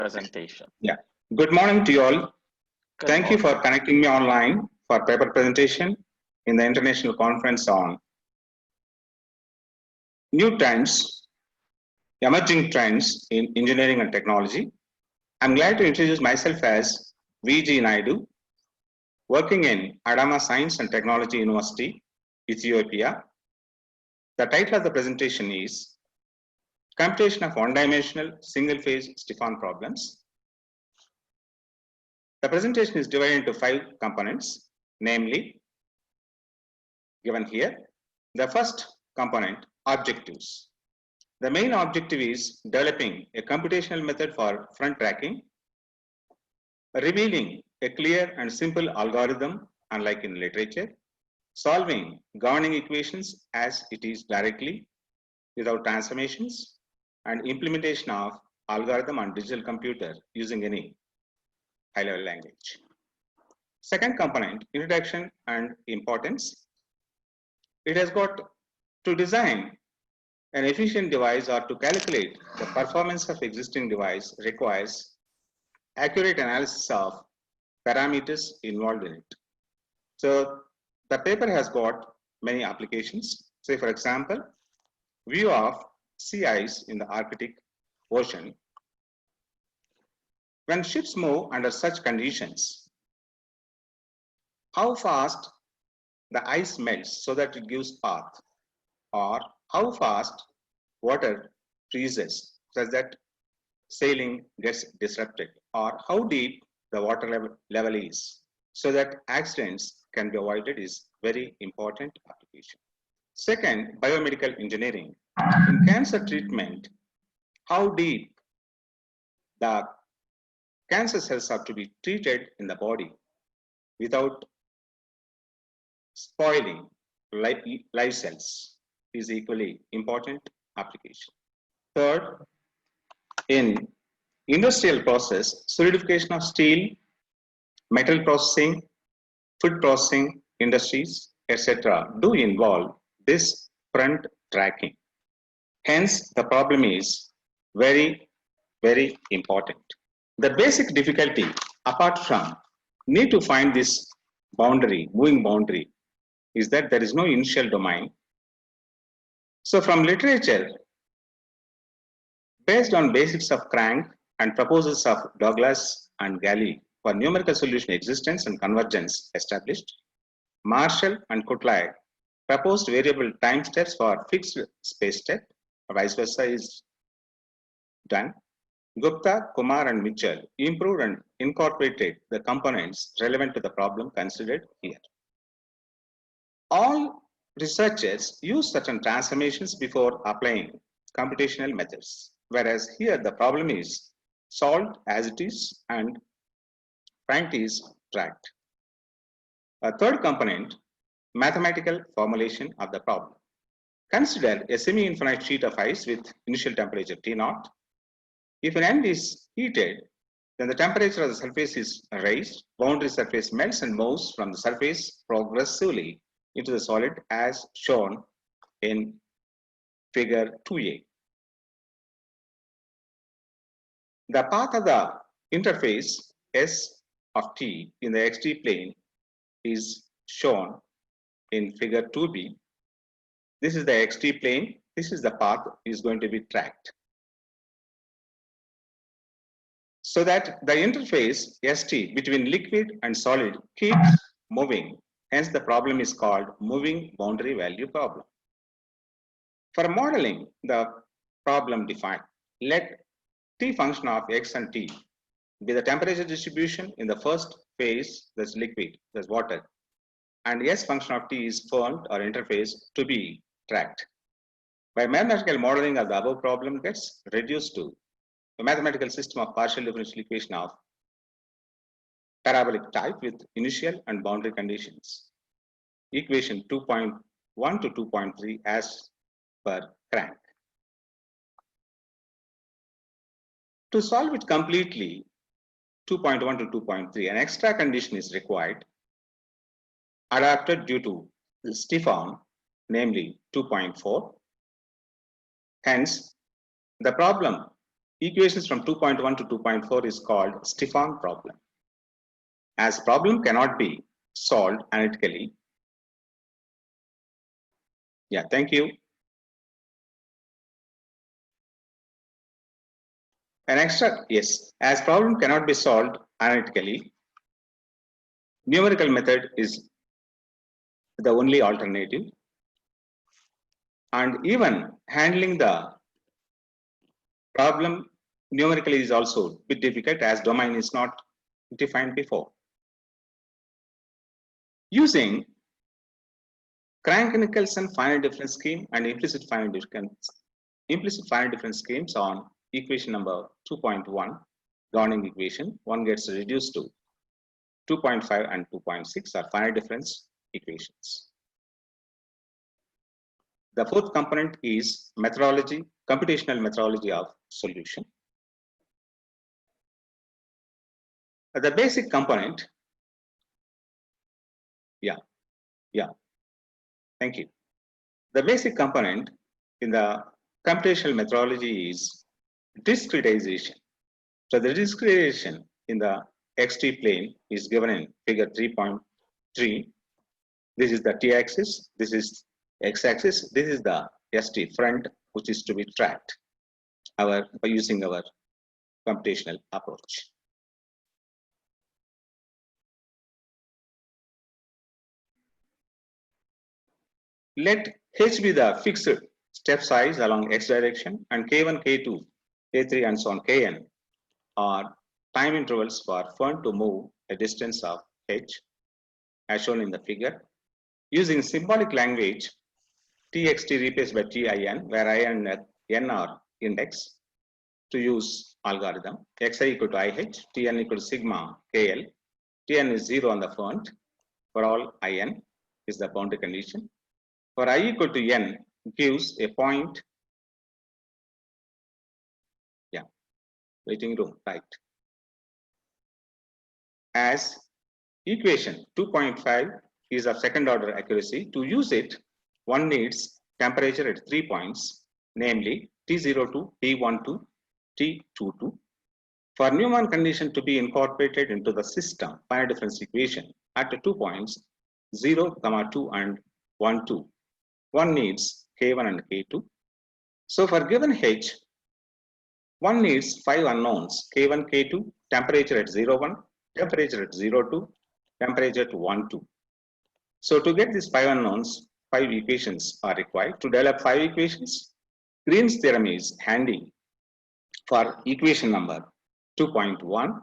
presentation. Yeah. Good morning to you all. Thank you for morning. connecting me online for paper presentation in the international conference on new trends, emerging trends in engineering and technology. I'm glad to introduce myself as VG Naidu, working in Adama Science and Technology University, Ethiopia. The title of the presentation is Computation of One-Dimensional Single-Phase Stefan Problems. The presentation is divided into 5 components, namely, given here. The first component, objectives. The main objective is developing a computational method for front tracking, revealing a clear and simple algorithm, unlike in literature, solving governing equations as it is directly without transformations, and implementation of algorithm on digital computer using any high-level language. Second component, introduction and importance. It has got to design an efficient device or to calculate the performance of existing device requires accurate analysis of parameters involved in it. So the paper has got many applications. Say for example, view of sea ice in the Arctic Ocean. When ships move under such conditions, how fast the ice melts so that it gives path, or how fast water freezes such that sailing gets disrupted, or how deep the water level is so that accidents can be avoided is very important application. Second, biomedical engineering. In cancer treatment, how deep the cancer cells have to be treated in the body without spoiling live cells is equally important application. Third, in industrial process, solidification of steel, metal processing, food processing industries, etc. do involve this front tracking. Hence, the problem is very, very important. The basic difficulty, apart from need to find this boundary, moving boundary, is that there is no initial domain. So from literature, based on basics of Crank and proposals of Douglas and Galley for numerical solution existence and convergence established, Marshall and Kutlai proposed variable time steps for fixed space step, vice versa is done. Gupta, Kumar and Mitchell improved and incorporated the components relevant to the problem considered here. All researchers use certain transformations before applying computational methods, whereas here the problem is solved as it is and front is tracked. A third component, mathematical formulation of the problem. Consider a semi-infinite sheet of ice with initial temperature T0. If an end is heated, then the temperature of the surface is raised, boundary surface melts and moves from the surface progressively into the solid as shown in figure 2a. The path of the interface S of t in the xt plane is shown in figure 2b. This is the xt plane. This is the path is going to be tracked. So that the interface ST between liquid and solid keeps moving. Hence the problem is called moving boundary value problem. For modeling the problem defined, let T function of X and T be the temperature distribution in the first phase, that's liquid, that's water, and S function of T is formed or interface to be tracked. By mathematical modeling of the above problem gets reduced to a mathematical system of partial differential equation of parabolic type with initial and boundary conditions. Equation 2.1 to 2.3 as per Crank. To solve it completely, 2.1 to 2.3, an extra condition is required, adapted due to Stefan, namely 2.4. Hence, the problem equations from 2.1 to 2.4 is called Stefan problem. As problem cannot be solved analytically. Yeah, thank you. An extra, yes, as problem cannot be solved analytically, numerical method is the only alternative. And even handling the problem numerically is also a bit difficult as domain is not defined before. Using Crank-Nicolson finite difference scheme and implicit finite difference schemes on equation number 2.1, Gauning equation, one gets reduced to 2.5 and 2.6 are finite difference equations. The fourth component is methodology, computational methodology of solution. The basic component, thank you. The basic component in the computational methodology is discretization. So the discretization in the xt plane is given in figure 3.3. This is the t-axis, this is x-axis, this is the st front, which is to be tracked by using our computational approach. Let h be the fixed step size along x direction, and k1, k2, k3, and so on kn are time intervals for fern to move a distance of h, as shown in the figure. Using symbolic language, txt replaced by tin, where I and n are index, to use algorithm. xi equal to ih, tn equal to sigma kl, tn is 0 on the front, for all in is the boundary condition. For I equal to n gives a point, waiting room, right. As equation 2.5 is of second order accuracy, to use it, one needs temperature at 3 points, namely T02, T12, T22. For Newman condition to be incorporated into the system finite difference equation at 2 points, 0, 2, and 1, 2, one needs K1 and K2. So for given H, one needs 5 unknowns, K1, K2, temperature at 0, 1, temperature at 0, 2, temperature at 1, 2. So to get these 5 unknowns, 5 equations are required. To develop 5 equations, Green's theorem is handy for equation number 2.1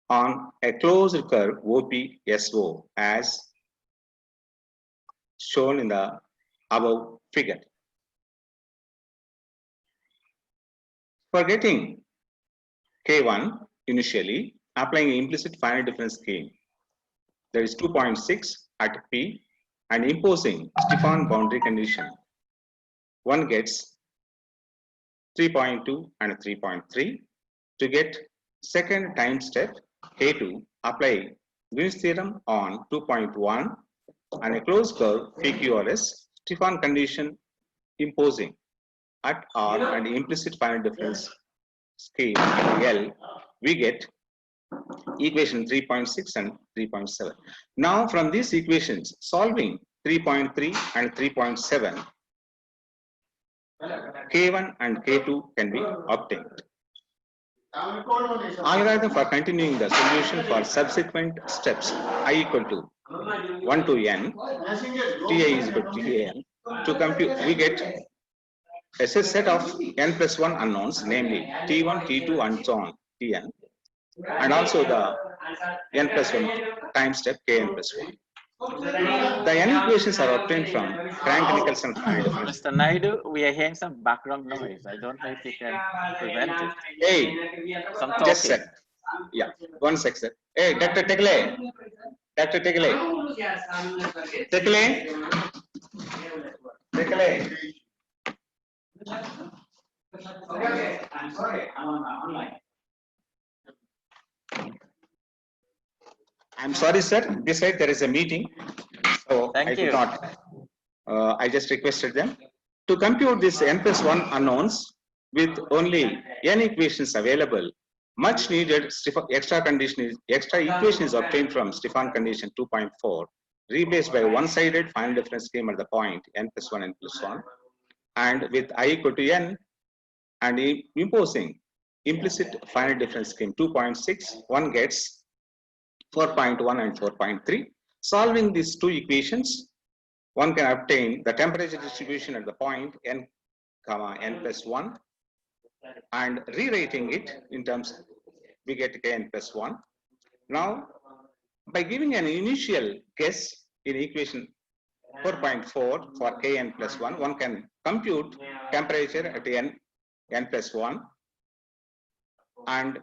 on a closed curve OPSO as shown in the above figure. For getting K1 initially, applying implicit finite difference scheme, there is 2.6 at P, and imposing Stefan boundary condition, one gets 3.2 and 3.3. To get second time step K2, apply Green's theorem on 2.1 and a closed curve PQRS, Stefan condition imposing at R and implicit finite difference scheme at L, we get equation 3.6 and 3.7. Now from these equations, solving 3.3 and 3.7, K1 and K2 can be obtained. Algorithm for continuing the solution for subsequent steps, I equal to 1 to n, Ti is equal to Tan. To compute, we get a set of n plus 1 unknowns, namely T1, T2, and so on, Tn, and also the n plus 1 time step Kn plus 1. The n equations are obtained from Crank-Nicolson finite difference. Mr. Naidu, we are hearing some background noise. I don't know if you can prevent it. Hey, Some just talking. sec. Yeah, 1 sec, sir. Hey, Dr. Tekle. Dr. Tekle. Tekle. Tekle. Okay, I'm sorry, I'm online. I'm sorry, sir. This side there is a meeting, so Thank I could you. not. I just requested them to compute this n plus 1 unknowns. with only n equations available, much needed extra equation is obtained from Stefan condition 2.4, replaced by one-sided final difference scheme at the point n plus 1 n plus 1, and with I equal to n and imposing implicit final difference scheme 2.6, one gets 4.1 and 4.3. Solving these two equations, one can obtain the temperature distribution at the point n comma n plus 1, and rewriting it in terms, we get kn plus 1. Now, by giving an initial guess in equation 4.4 for kn plus 1, one can compute temperature at n plus 1 and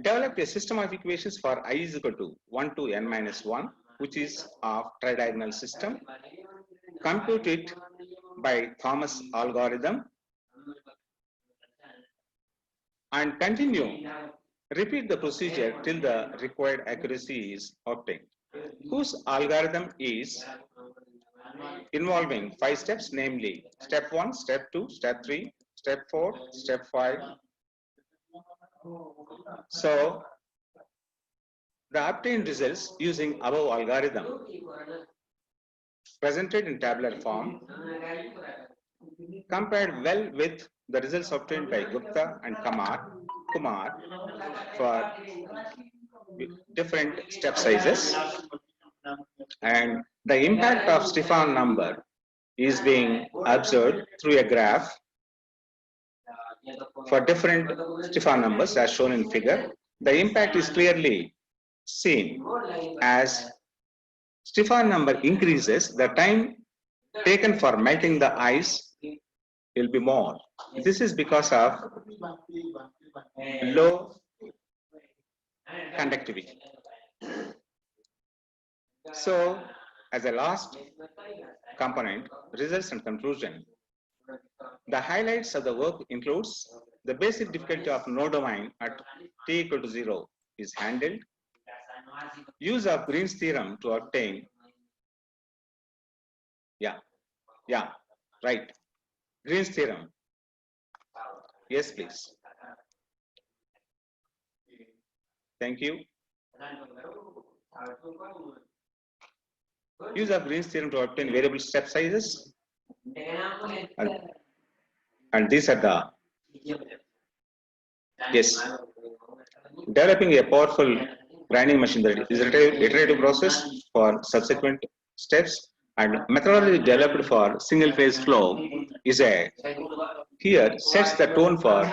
develop a system of equations for I is equal to 1 to n minus 1, which is of tridiagonal system. Compute it by Thomas algorithm and continue. Repeat the procedure till the required accuracy is obtained. Whose algorithm is involving 5 steps, namely step 1, step 2, step 3, step 4, step 5. So, the obtained results using above algorithm presented in tabular form compared well with the results obtained by Gupta and Kumar for different step sizes, and the impact of Stefan number is being observed through a graph for different Stefan numbers as shown in figure. The impact is clearly seen as Stefan number increases, the time taken for melting the ice will be more. This is because of low conductivity. So, as a last component, results and conclusion. The highlights of the work includes the basic difficulty of no domain at t equal to 0 is handled. Use of Green's theorem to obtain, right, Green's theorem. Yes, please. Thank you. Use of Green's theorem to obtain variable step sizes. And these are the, yes, developing a powerful grinding machine that is an iterative process for subsequent steps, and methodology developed for single phase flow is a, here sets the tone for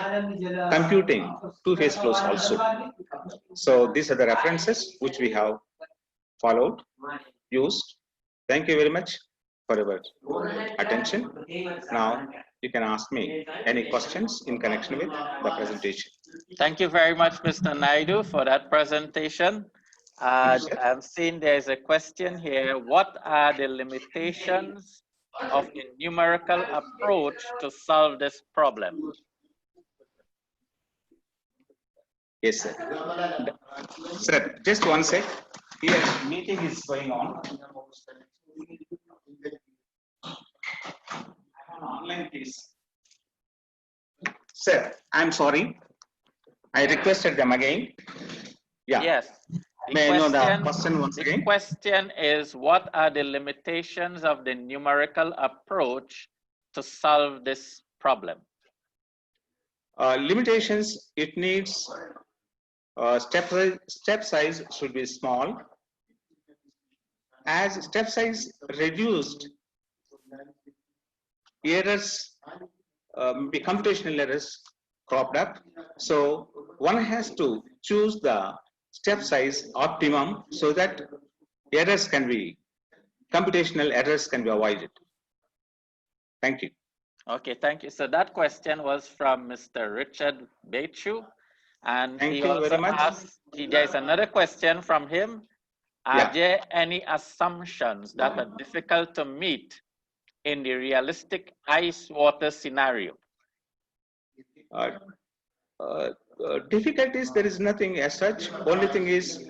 computing two-phase flows also. So these are the references which we have followed, used. Thank you very much for your attention. Now you can ask me any questions in connection with the presentation. Thank you very much, Mr. Naidu, for that presentation. I'm seeing there's a question here. What are the limitations of the numerical approach to solve this problem? Yes, sir. Sir, just one sec. Here, meeting is going on. Online, please. Sir, I'm sorry. I requested them again. Yeah. Yes. May I know the question once again? The question is, what are the limitations of the numerical approach to solve this problem? Limitations, it needs step size should be small. As step size reduced, errors, computational errors cropped up. So one has to choose the step size optimum so that errors can be, computational errors can be avoided. Thank you. Okay, thank you. So that question was from Mr. Richard Bechu. And Thank he you also very much. asked, there's another question from him. Are there any assumptions that are difficult to meet in the realistic ice water scenario? Difficulties, there is nothing as such. Only thing is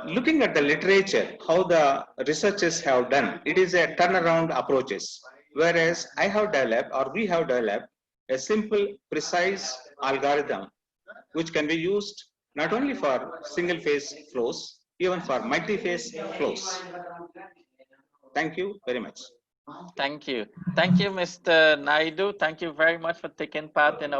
looking at the literature, how the researchers have done. It is a turnaround approaches. Whereas I have developed, or we have developed, a simple, precise algorithm which can be used not only for single phase flows, even for multi-phase flows. Thank you very much. Thank you. Thank you, Mr. Naidu. Thank you very much for taking part in our